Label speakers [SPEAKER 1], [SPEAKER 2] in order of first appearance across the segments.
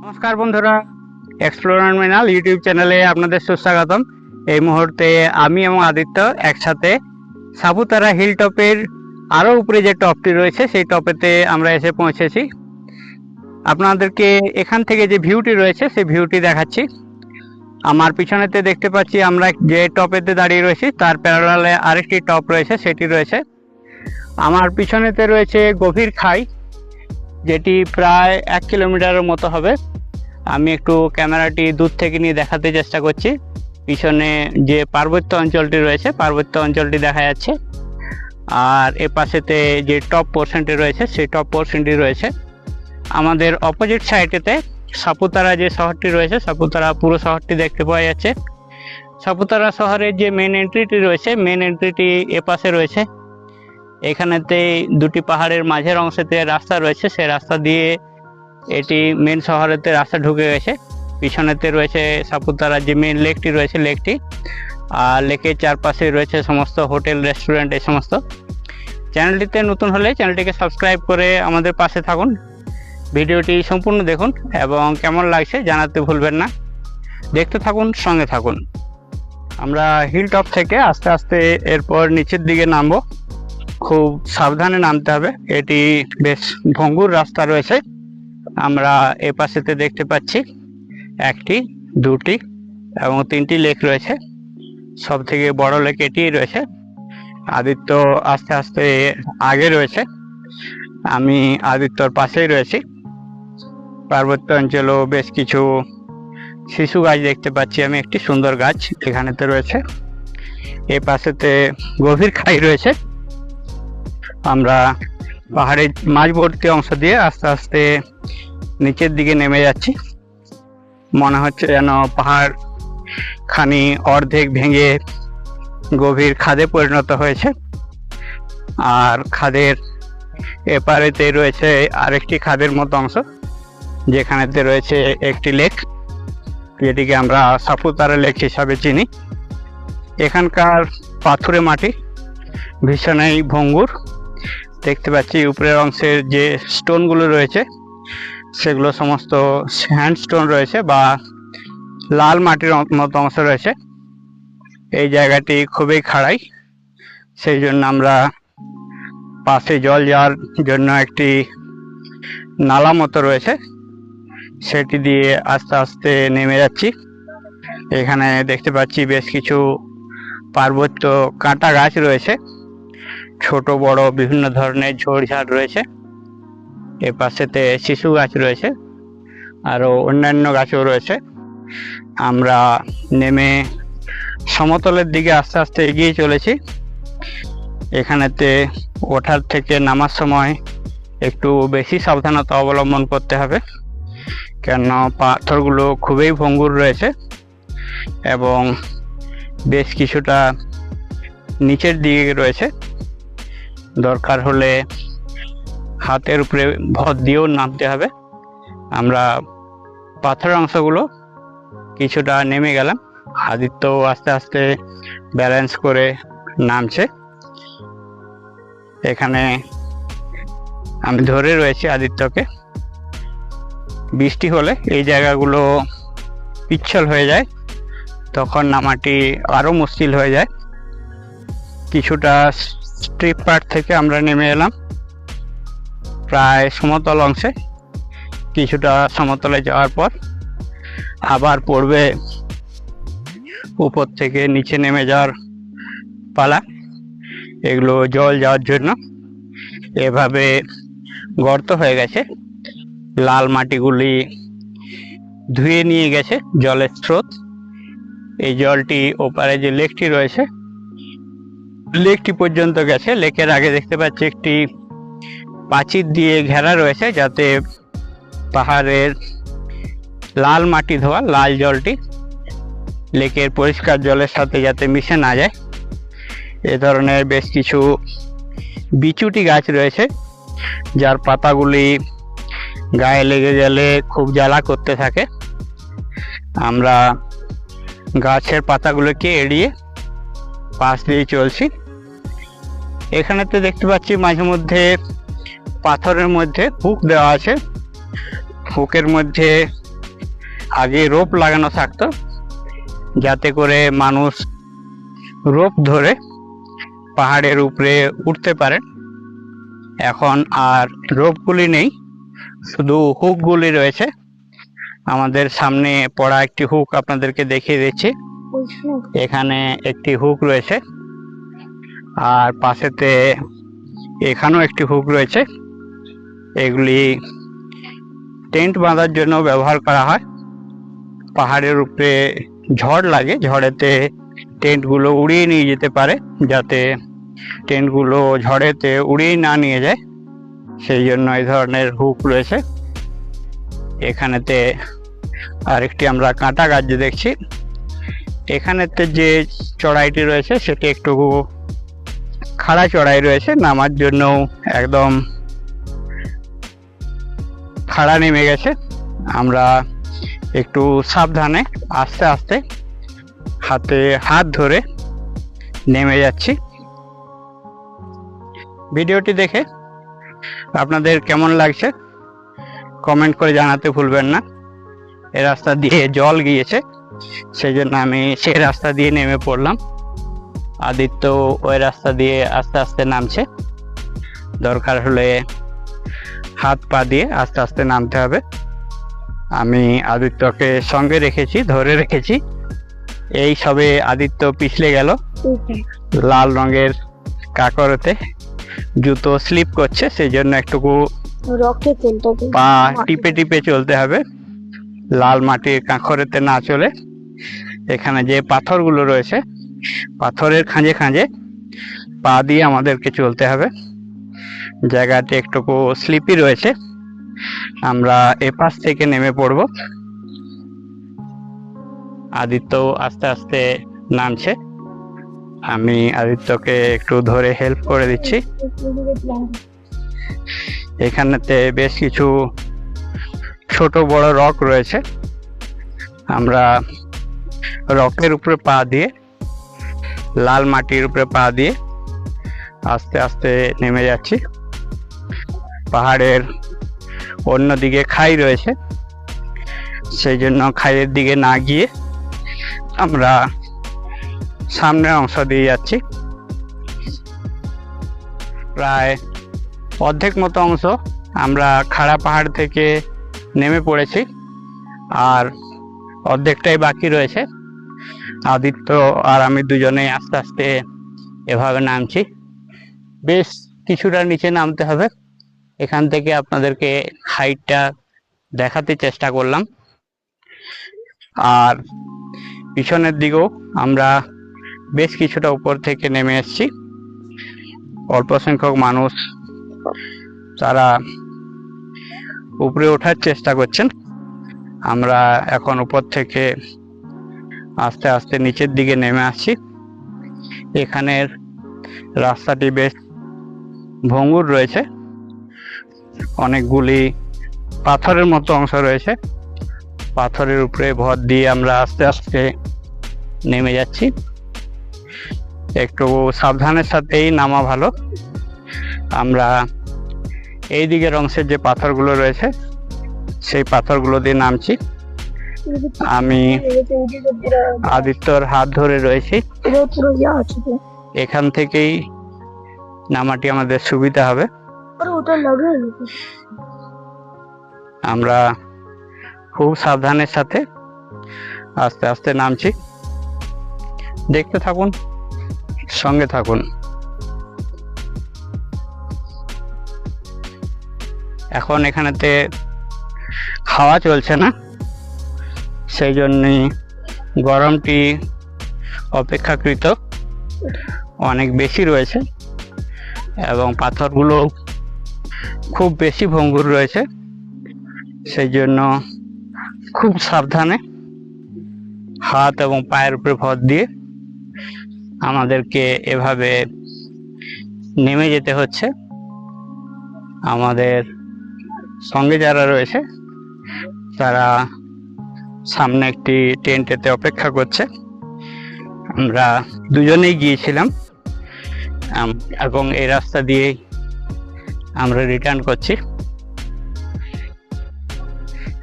[SPEAKER 1] নমস্কার বন্ধুরা, এক্সপ্লোরার মিনাল ইউটিউব চ্যানেলে আপনাদের সুস্বাগতম। এই মুহূর্তে আমি এবং আদিত্য একসাথে সাপুতারা হিল টপের আরও উপরে যে টপটি রয়েছে সেই টপেতে আমরা এসে পৌঁছেছি। আপনাদেরকে এখান থেকে যে ভিউটি রয়েছে সেই ভিউটি দেখাচ্ছি। আমার পিছনেতে দেখতে পাচ্ছি আমরা যে টপেতে দাঁড়িয়ে রয়েছি তার প্যারালালে আরেকটি টপ রয়েছে, সেটি রয়েছে। আমার পিছনেতে রয়েছে গভীর খাই, যেটি প্রায় 1 কিলোমিটারের মতো হবে। আমি একটু ক্যামেরাটি দূর থেকে নিয়ে দেখাতে চেষ্টা করছি। পিছনে যে পার্বত্য অঞ্চলটি রয়েছে পার্বত্য অঞ্চলটি দেখা যাচ্ছে, আর এ পাশেতে যে টপ পোর্শনটি রয়েছে সেই টপ পোর্শনটি রয়েছে। আমাদের অপোজিট সাইডেতে সাপুতারা যে শহরটি রয়েছে সাপুতারা পুরো শহরটি দেখতে পাওয়া যাচ্ছে। সাপুতারা শহরের যে মেন এন্ট্রিটি রয়েছে মেন এন্ট্রিটি এ পাশে রয়েছে। এখানেতে দুটি পাহাড়ের মাঝের অংশেতে রাস্তা রয়েছে, সেই রাস্তা দিয়ে এটি মেন শহরেতে রাস্তা ঢুকে গেছে। পিছনেতে রয়েছে সাপুতারা যে মেন লেকটি রয়েছে লেকটি, আর লেকের চারপাশে রয়েছে সমস্ত হোটেল রেস্টুরেন্ট এই সমস্ত। চ্যানেলটিতে নতুন হলে চ্যানেলটিকে সাবস্ক্রাইব করে আমাদের পাশে থাকুন, ভিডিওটি সম্পূর্ণ দেখুন এবং কেমন লাগছে জানাতে ভুলবেন না। দেখতে থাকুন, সঙ্গে থাকুন। আমরা হিল টপ থেকে আস্তে আস্তে এরপর নিচের দিকে নামবো। খুব সাবধানে নামতে হবে, এটি বেশ ভঙ্গুর রাস্তা রয়েছে। আমরা এ পাশেতে দেখতে পাচ্ছি 1টি 2টি এবং 3টি লেক রয়েছে। সব থেকে বড় লেক এটি রয়েছে। আদিত্য আস্তে আস্তে আগে রয়েছে, আমি আদিত্যর পাশেই রয়েছি। পার্বত্য অঞ্চলেও বেশ কিছু শিশু গাছ দেখতে পাচ্ছি আমি, একটি সুন্দর গাছ এখানেতে রয়েছে। এ পাশেতে গভীর খাই রয়েছে। আমরা পাহাড়ের মাঝবর্তী অংশ দিয়ে আস্তে আস্তে নিচের দিকে নেমে যাচ্ছি। মনে হচ্ছে যেন পাহাড় খানি অর্ধেক ভেঙে গভীর খাদে পরিণত হয়েছে, আর খাদের এপারেতে রয়েছে আরেকটি খাদের মতো অংশ, যেখানেতে রয়েছে একটি লেক, যেটিকে আমরা সাপুতারা লেক হিসাবে চিনি। এখানকার পাথুরে মাটি ভীষণই ভঙ্গুর। দেখতে পাচ্ছি উপরের অংশের যে স্টোনগুলো রয়েছে সেগুলো সমস্ত স্যান্ডস্টোন রয়েছে বা লাল মাটির মতো অংশ রয়েছে। এই জায়গাটি খুবই খাড়াই, সেই জন্য আমরা পাশে জল যাওয়ার জন্য একটি নালা মতো রয়েছে সেটি দিয়ে আস্তে আস্তে নেমে যাচ্ছি। এখানে দেখতে পাচ্ছি বেশ কিছু পার্বত্য কাঁটা গাছ রয়েছে, ছোট বড় বিভিন্ন ধরনের ঝোড়ঝাড় রয়েছে। এ পাশেতে শিশু গাছ রয়েছে, আরও অন্যান্য গাছও রয়েছে। আমরা নেমে সমতলের দিকে আস্তে আস্তে এগিয়ে চলেছি। এখানেতে ওঠার থেকে নামার সময় একটু বেশি সাবধানতা অবলম্বন করতে হবে, কেননা পাথরগুলো খুবই ভঙ্গুর রয়েছে এবং বেশ কিছুটা নিচের দিকে রয়েছে। দরকার হলে হাতের উপরে ভর দিয়েও নামতে হবে। আমরা পাথরের অংশগুলো কিছুটা নেমে গেলাম। আদিত্য আস্তে আস্তে ব্যালেন্স করে নামছে। এখানে আমি ধরে রয়েছি আদিত্যকে। বৃষ্টি হলে এই জায়গাগুলো পিচ্ছল হয়ে যায়, তখন নামাটি আরও মুশকিল হয়ে যায়। কিছুটা স্ট্রিপ পার্ট থেকে আমরা নেমে এলাম প্রায় সমতল অংশে। কিছুটা সমতলে যাওয়ার পর আবার পড়বে উপর থেকে নিচে নেমে যাওয়ার পালা। এগুলো জল যাওয়ার জন্য এভাবে গর্ত হয়ে গেছে, লাল মাটিগুলি ধুয়ে নিয়ে গেছে জলের স্রোত। এই জলটি ওপারে যে লেকটি রয়েছে লেকটি পর্যন্ত গেছে। লেকের আগে দেখতে পাচ্ছি একটি প্রাচীর দিয়ে ঘেরা রয়েছে, যাতে পাহাড়ের লাল মাটি ধোয়া লাল জলটি লেকের পরিষ্কার জলের সাথে যাতে মিশে না যায়। এ ধরনের বেশ কিছু বিচুটি গাছ রয়েছে, যার পাতাগুলি গায়ে লেগে গেলে খুব জ্বালা করতে থাকে। আমরা গাছের পাতাগুলোকে এড়িয়ে পাশ দিয়ে চলছি। এখানেতে দেখতে পাচ্ছি মাঝে মধ্যে পাথরের মধ্যে হুক দেওয়া আছে, হুকের মধ্যে আগে রোপ লাগানো থাকতো, যাতে করে মানুষ রোপ ধরে পাহাড়ের উপরে উঠতে পারে। এখন আর রোপগুলি নেই, শুধু হুকগুলি রয়েছে। আমাদের সামনে পড়া একটি হুক আপনাদেরকে দেখিয়ে দিচ্ছি। এখানে একটি হুক রয়েছে, আর পাশেতে এখানেও একটি হুক রয়েছে। এগুলি টেন্ট বাঁধার জন্য ব্যবহার করা হয়। পাহাড়ের উপরে ঝড় লাগে, ঝড়েতে টেন্টগুলো উড়িয়ে নিয়ে যেতে পারে, যাতে টেন্টগুলো ঝড়েতে উড়িয়ে না নিয়ে যায়, সেই জন্য এই ধরনের হুক রয়েছে। এখানেতে আরেকটি আমরা কাঁটা গাছ দেখছি। এখানেতে যে চড়াইটি রয়েছে সেটি একটু খাড়া চড়াই রয়েছে, নামার জন্য একদম খাড়া নেমে গেছে। আমরা একটু সাবধানে আস্তে আস্তে হাতে হাত ধরে নেমে যাচ্ছি। ভিডিওটি দেখে আপনাদের কেমন লাগছে কমেন্ট করে জানাতে ভুলবেন না। এই রাস্তা দিয়ে জল গিয়েছে, সেই জন্য আমি সেই রাস্তা দিয়ে নেমে পড়লাম। আদিত্য ওই রাস্তা দিয়ে আস্তে আস্তে নামছে। দরকার হলে হাত পা দিয়ে আস্তে আস্তে নামতে হবে। আমি আদিত্যকে সঙ্গে রেখেছি, ধরে রেখেছি। এই সবে আদিত্য পিছলে গেল। লাল রঙের কাকরতে জুতো স্লিপ করছে, সেই জন্য একটুকু পা টিপে টিপে চলতে হবে, লাল মাটির কাঁকরেতে না চলে। এখানে যে পাথরগুলো রয়েছে, পাথরের খাঁজে খাঁজে পা দিয়ে আমাদেরকে চলতে হবে। জায়গাটি একটুকু স্লিপি রয়েছে। আমরা এপাশ থেকে নেমে পড়ব। আদিত্য আস্তে আস্তে নামছে, আমি আদিত্যকে একটু ধরে হেল্প করে দিচ্ছি। এখানেতে বেশ কিছু ছোট বড় রক রয়েছে। আমরা রকের উপরে পা দিয়ে, লাল মাটির উপরে পা দিয়ে আস্তে আস্তে নেমে যাচ্ছি। পাহাড়ের অন্যদিকে খাই রয়েছে, সেই জন্য খাইয়ের দিকে না গিয়ে আমরা সামনের অংশ দিয়ে যাচ্ছি। প্রায় অর্ধেক মতো অংশ আমরা খাড়া পাহাড় থেকে নেমে পড়েছি, আর অর্ধেকটাই বাকি রয়েছে। আদিত্য আর আমি দুজনেই আস্তে আস্তে এভাবে নামছি। বেশ কিছুটা নিচে নামতে হবে। এখান থেকে আপনাদেরকে হাইটটা দেখাতে চেষ্টা করলাম। আর পিছনের দিকেও আমরা বেশ কিছুটা উপর থেকে নেমে এসেছি। অল্প সংখ্যক মানুষ তারা উপরে ওঠার চেষ্টা করছেন। আমরা এখন উপর থেকে আস্তে আস্তে নিচের দিকে নেমে আসছি। এখানের রাস্তাটি বেশ ভঙ্গুর রয়েছে, অনেকগুলি পাথরের মতো অংশ রয়েছে। পাথরের উপরে ভর দিয়ে আমরা আস্তে আস্তে নেমে যাচ্ছি। একটু সাবধানের সাথেই নামা ভালো। আমরা এই দিকের অংশের যে পাথরগুলো রয়েছে সেই পাথরগুলো দিয়ে নামছি। আমি আদিত্যর হাত ধরে রয়েছি। এখান থেকেই নামাটি আমাদের সুবিধা হবে। আমরা খুব সাবধানের সাথে আস্তে আস্তে নামছি। দেখতে থাকুন, সঙ্গে থাকুন। এখন এখানেতে হাওয়া চলছে না, সেই জন্যই গরমটি অপেক্ষাকৃত অনেক বেশি রয়েছে এবং পাথরগুলো খুব বেশি ভঙ্গুর রয়েছে। সেই জন্য খুব সাবধানে হাত এবং পায়ের উপরে ভর দিয়ে আমাদেরকে এভাবে নেমে যেতে হচ্ছে। আমাদের সঙ্গে যারা রয়েছে তারা সামনে একটি টেন্টেতে অপেক্ষা করছে। আমরা দুজনেই গিয়েছিলাম এবং এই রাস্তা দিয়েই আমরা রিটার্ন করছি।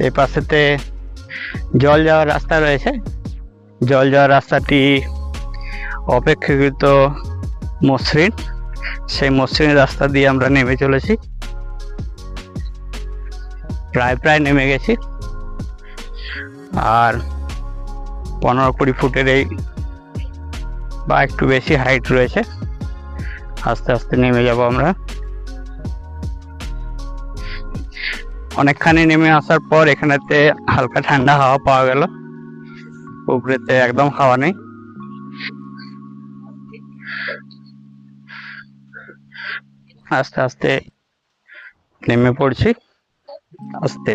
[SPEAKER 1] এই পাশেতে জল যাওয়ার রাস্তা রয়েছে। জল যাওয়ার রাস্তাটি অপেক্ষাকৃত মসৃণ, সেই মসৃণ রাস্তা দিয়ে আমরা নেমে চলেছি। প্রায় নেমে গেছি, আর 15-20 ফুটের এই বা একটু বেশি হাইট রয়েছে। আস্তে আস্তে নেমে যাব আমরা। অনেকখানি নেমে আসার পর এখানেতে হালকা ঠান্ডা হাওয়া পাওয়া গেল, উপরেতে একদম হাওয়া নেই। আস্তে আস্তে নেমে পড়ছি। আস্তে,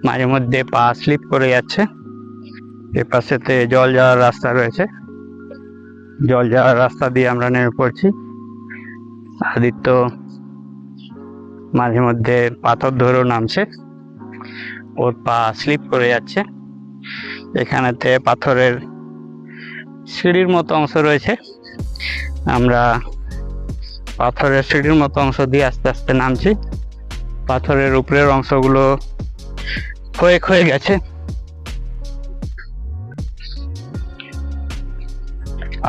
[SPEAKER 1] মাঝে মধ্যে পা স্লিপ করে যাচ্ছে। এ পাশেতে জল যাওয়ার রাস্তা রয়েছে, জল যাওয়ার রাস্তা দিয়ে আমরা নেমে পড়ছি। আদিত্য মাঝে মধ্যে পাথর ধরেও নামছে, ওর পা স্লিপ করে যাচ্ছে। এখানেতে পাথরের সিঁড়ির মতো অংশ রয়েছে, আমরা পাথরের সিঁড়ির মতো অংশ দিয়ে আস্তে আস্তে নামছি। পাথরের উপরের অংশগুলো ক্ষয়ে গেছে।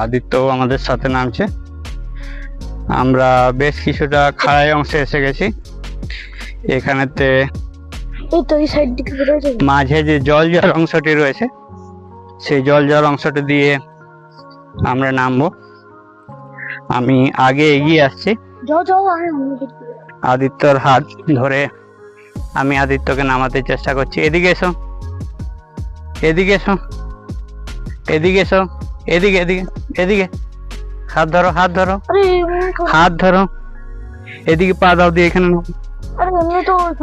[SPEAKER 1] আদিত্য আমাদের সাথে নামছে। আমরা বেশ কিছুটা খাড়াই অংশে এসে গেছি। এখানেতে মাঝে যে জল যাওয়ার অংশটি রয়েছে, সেই জল যাওয়ার অংশটি দিয়ে আমরা নামবো। আমি আগে এগিয়ে আসছি, আদিত্যর হাত ধরে আমি আদিত্যকে নামাতে চেষ্টা করছি। এদিকে এসো, এদিকে এসো, এদিকে এসো, এদিকে এদিকে এদিকে, হাত ধরো, হাত ধরো, হাত ধরো, এদিকে পা দাও দিয়ে এখানে নামো।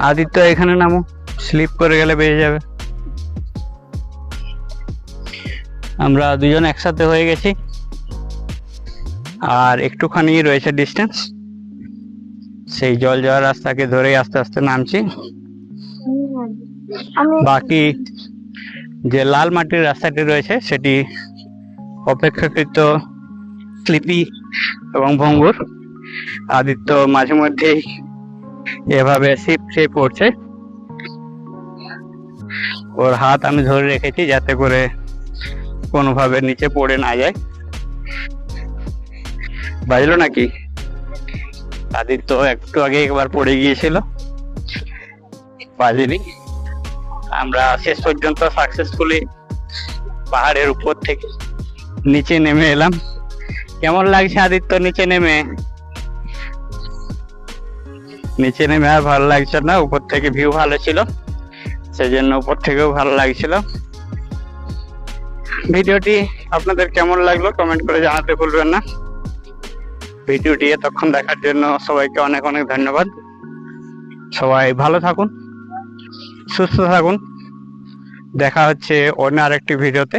[SPEAKER 1] আদিত্য এখানে নামো, স্লিপ করে গেলে বেরিয়ে যাবে। আমরা দুজন একসাথে হয়ে গেছি, আর একটুখানি রয়েছে ডিস্টেন্স। সেই জল যাওয়ার রাস্তাকে ধরে আস্তে আস্তে নামছি। বাকি যে লাল মাটির রাস্তাটি রয়েছে সেটি অপেক্ষাকৃত স্লিপি এবং ভঙ্গুর। আদিত্য মাঝে মধ্যেই এভাবে স্লিপ খেয়ে পড়ছে। ওর হাত আমি ধরে রেখেছি যাতে করে কোনোভাবে নিচে পড়ে না যায়। বাজলো নাকি? আদিত্য একটু আগে একবার পড়ে গিয়েছিল, বাজেনি। আমরা শেষ পর্যন্ত সাকসেসফুলি পাহাড়ের উপর থেকে নিচে নেমে এলাম। কেমন লাগছে আদিত্য নিচে নেমে? নিচে নেমে আর ভালো লাগছে না, উপর থেকে ভিউ ভালো ছিল, সেই জন্য উপর থেকেও ভালো লাগছিল। ভিডিওটি আপনাদের কেমন লাগলো কমেন্ট করে জানাতে ভুলবেন না। ভিডিওটি এতক্ষণ দেখার জন্য সবাইকে অনেক অনেক ধন্যবাদ। সবাই ভালো থাকুন, সুস্থ থাকুন। দেখা হচ্ছে অন্য আরেকটি ভিডিওতে।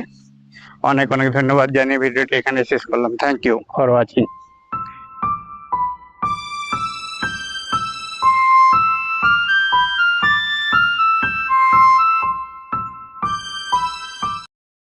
[SPEAKER 1] অনেক অনেক ধন্যবাদ জানিয়ে ভিডিওটি এখানে শেষ করলাম। Thank you for watching.